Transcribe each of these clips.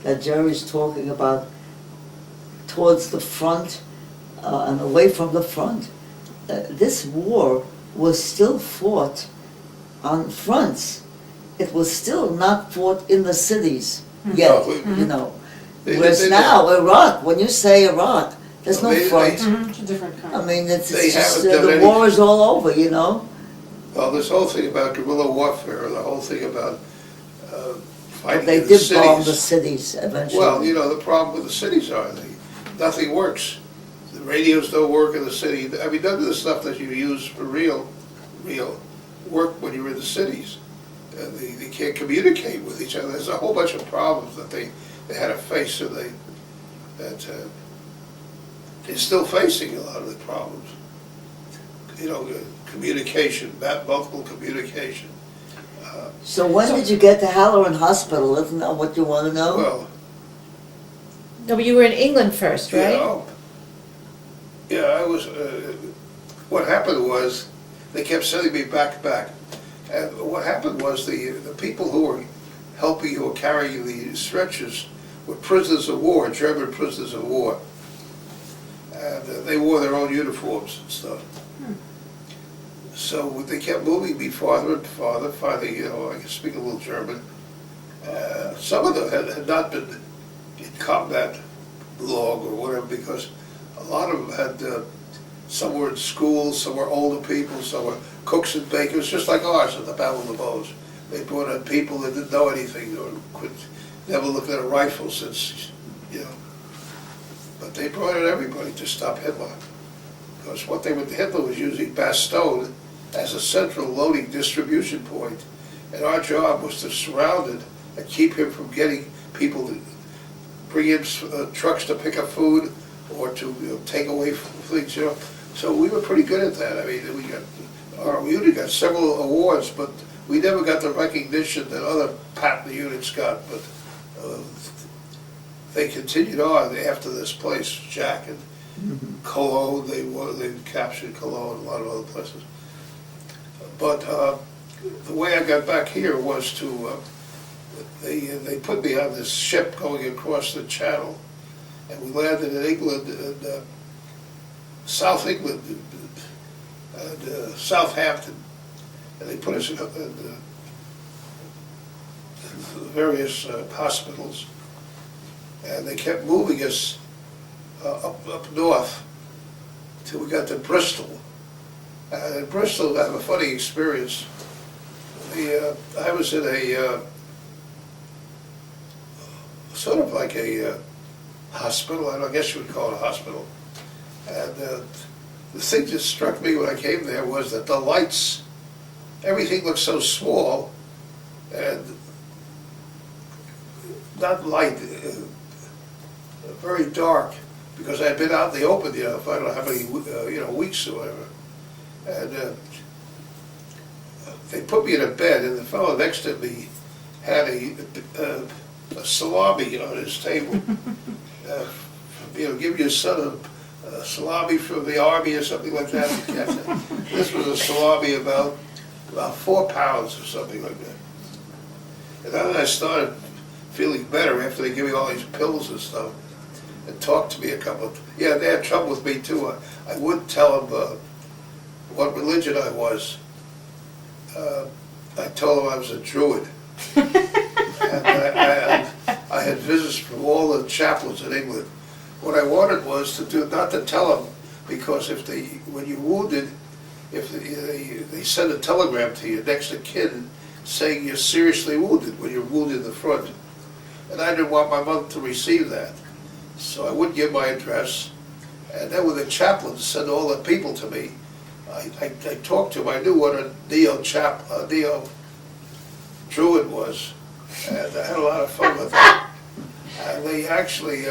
that Jerry's talking about towards the front and away from the front, this war was still fought on fronts. It was still not fought in the cities yet, you know. Whereas now, Iraq, when you say Iraq, there's no front. It's a different kind. I mean, it's They just, haven't done the war is all over, you know? Well, this whole thing about guerrilla warfare, the whole thing about fighting They in the did bomb the cities. cities eventually. Well, you know, the problem with the cities are, nothing works. The radios don't work in the city. I mean, none of the stuff that you use for real work when you're in the cities. They can't communicate with each other. There's a whole bunch of problems that they had to face, and they're still facing a lot of the problems. You know, communication, multiple communication. So when did you get to Halloran Hospital? Isn't that what you want to know? Well, No, but you were in England first, right? I was, what happened was, they kept sending me back. And what happened was the people who were helping, who were carrying the stretchers, were prisoners of war, German prisoners of war. And they wore their own uniforms and stuff. So they kept moving me farther and farther. Finally, you know, I could speak a little German. Some of them had not been in combat long or whatever, because a lot of them had, some were in school, some were older people, some were cooks and bakers, just like ours at the Battle of the Bulge. They brought in people that didn't know anything or never looked at a rifle since, you know. But they brought in everybody to stop Hitler. Because Hitler was using Bastogne as a central loading distribution point, and our job was to surround it and keep him from getting people to bring in trucks to pick up food or to take away things, you know. So we were pretty good at that. I mean, our unit got several awards, but we never got the recognition that other patent units got. But they continued on after this place, Jack and Cologne. They captured Cologne and a lot of other places. But the way I got back here was to they put me on this ship going across the channel, and we landed in England, in South England, and Southampton, and they put us in various hospitals, and they kept moving us up north till we got to Bristol. And in Bristol, I have a funny experience. I was in a sort of like a hospital, I guess you would call it a hospital. And the thing that struck me when I came there was that the lights, everything looked so small and not light, very dark, because I had been out in the open, you know, for I don't know how many, weeks or whatever. And they put me in a bed, and the fellow next to me had a salami on his table. Give your son a salami from the army or something like that. This was a salami about 4 pounds or something like that. And then I started feeling better after they gave me all these pills and stuff, and talked to me a couple of, they had trouble with me too. I wouldn't tell them what religion I was. I told them I was a Druid. And I had visits from all the chaplains in England. What I wanted was not to tell them, because when you're wounded, if they send a telegram to you next of kin saying you're seriously wounded when you're wounded in the front. And I didn't want my mother to receive that. So I wouldn't give my address. And then when the chaplains sent all the people to me, I talked to them. I knew what a neo Druid was. And I had a lot of fun with them. And they actually,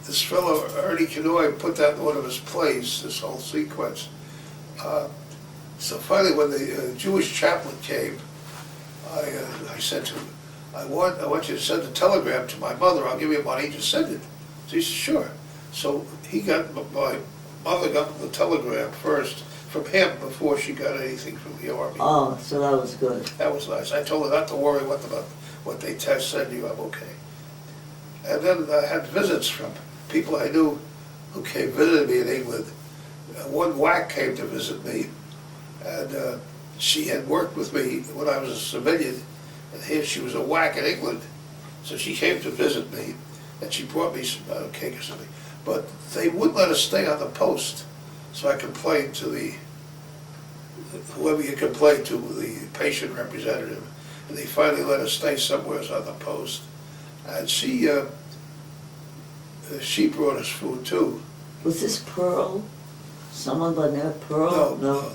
this fellow, Ernie Canoy, put that in one of his plays, this whole sequence. So finally, when the Jewish chaplain came, I said to him, I want you to send a telegram to my mother. I'll give you money to send it. So he said, sure. So my mother got the telegram first from him before she got anything from the army. So that was good. That was nice. I told her not to worry about what they send you. I'm okay. And then I had visits from people I knew who came visited me in England. One whack came to visit me, and she had worked with me when I was a civilian, and here she was a whack in England. So she came to visit me, and she brought me some cake or something. But they wouldn't let us stay on the post, so I complained to whoever you complained to, the patient representative, and they finally let us stay somewhere on the post. And she brought us food too. Was this Pearl? Someone by the name of Pearl? No.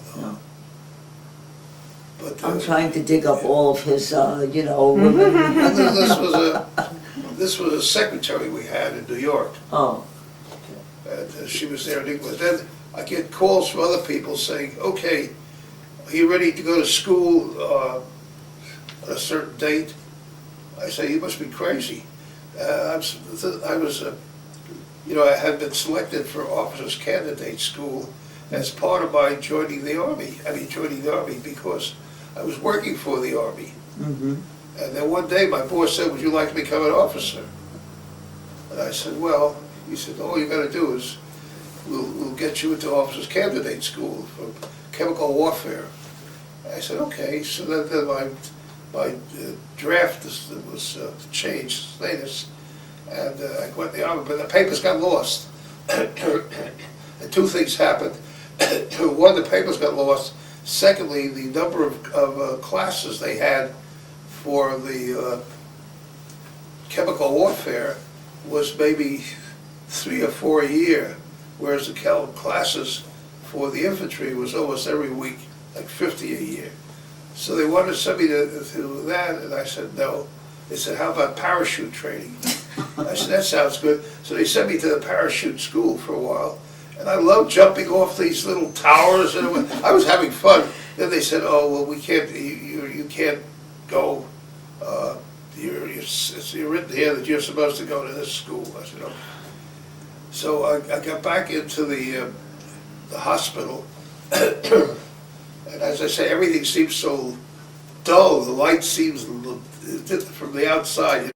But I'm trying to dig up all of his, women. this was a secretary we had in New York, Oh, and she was there in England. Then I get calls from other people saying, "Okay, are you ready to go to school on a certain date?" I say, "You must be crazy." I had been selected for officers candidate school as part of my joining the Army. Joining the Army because I was working for the Army. mm-hmm. And then one day my boss said, "Would you like to become an officer?" And I said, "Well," he said, "all you got to do is we'll get you into officers candidate school for chemical warfare." I said, "Okay." So then my draft was changed status, and I went to the Army, but the papers got lost. And two things happened. One, the papers got lost. Secondly, the number of classes they had for the chemical warfare was maybe 3 or 4 a year, whereas the classes for the infantry was almost every week, like 50 a year. So they wanted to send me to that, and I said no. They said, "How about parachute training?" I said, "That sounds good." So they sent me to the parachute school for a while, and I loved jumping off these little towers, and I was having fun. Then they said, "Oh, well, we can't. You can't go. It's written here that you're supposed to go to this school." I said, "Okay." So I got back into the hospital, and as I say, everything seems so dull. The light seems from the outside.